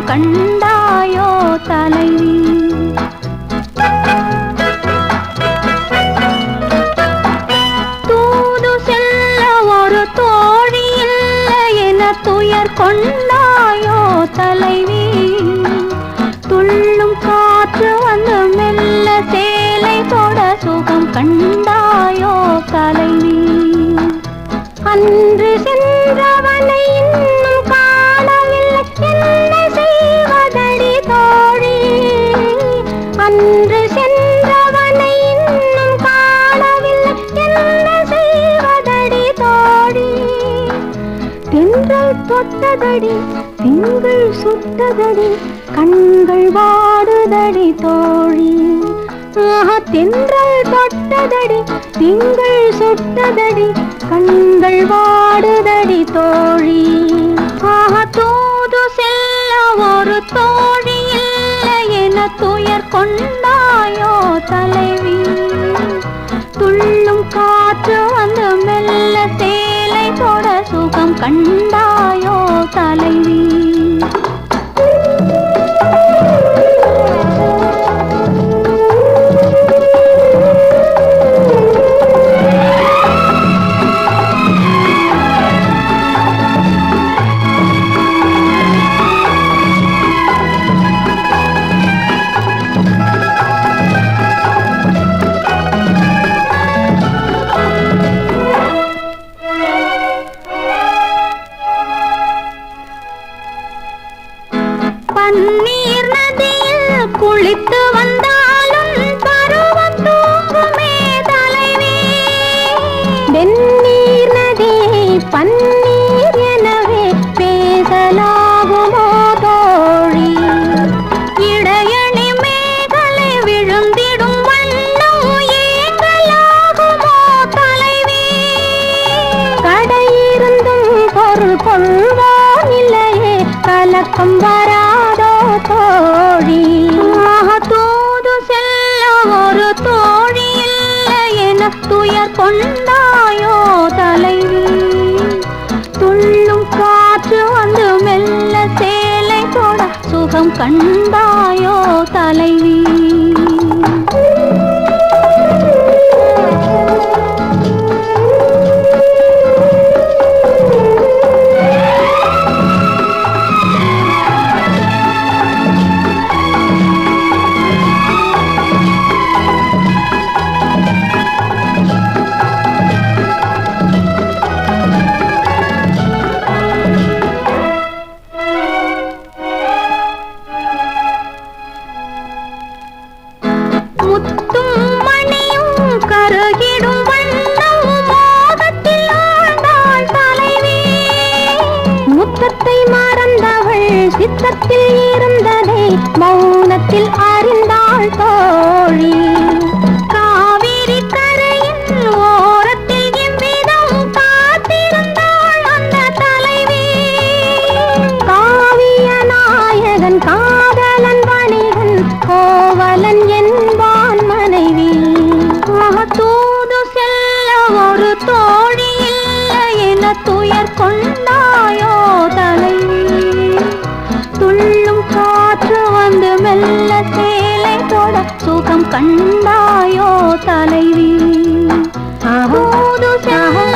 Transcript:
கண்டாயோ தலைவி. தூது செல்ல ஒரு தோழி இல்லை என துயர் கொண்டாயோ தலைவி. துள்ளும் காற்று வந்து மெல்ல சேலை தொட சுகம் கண்டாயோ தலைவி. அன்று சென்றவனை இன்னும் காணவில்லை என்ன செய்வதடி தோழி. அன்று சென்றவனை இன்னும் காணவில்லை என்ன செய்வதடி தோழி. தென்றல் தொட்டதடி திங்கள் சுட்டதடி கண்கள் வாடுதடி தோழி. தென்றல் தொட்டதடி திங்கள் சுட்டதடி கண்கள் வாடுதடி தோழி. தூது செல்ல ஒரு தோழி இல்லை என துயர் கொண்டாயோ தலைவி. துள்ளும் காற்று வந்து மெல்ல சேலை தொட சுகம் கண்டாயோ தலைவி. பன்னீர் நதியில் குளித்து வந்தாலும் பருவம் தூங்குமே தலைவி. வெந்நீர் நதியை பன்னீர் எனவே பேசலாகுமோ தோழி. இடையணி மேகலை விழுந்திடும் வண்ணம் ஏங்கலாகுமோ தலைவி. கடையிருந்தும் பொருள் கொள்வோம் இல்லையே கலக்கம் வராதோ தோழி. தூது செல்ல ஒரு தோழி இல்லை என துயர் கொண்டாயோ தலைவி. துள்ளும் காற்று வந்து மெல்ல சேலை தொட சுகம் கண்டாயோ தலைவி. முத்தும் மணியும் கருகிடும் வண்ணம் மோகத்தில் ஆழ்ந்தாள் தலைவி. முத்தத்தை மறந்தவள் சித்தத்தில் இருந்ததை மௌனத்தில் அறிந்தாள் தோழி. காவிரி கரையின் ஓரத்தில் எவ்விதம் காத்திருந்தாள் அந்த தலைவி. காவிய நாயகன் காதலன் வணிகன் கோவலன் என்பான் மனைவி. தூது செல்ல ஒரு தோழி இல்லை என துயர் கொண்டாயோ தலைவி. துள்ளும் காற்று வந்து மெல்ல சேலை தொட சுகம் கண்டாயோ தலைவி. தூது செல்ல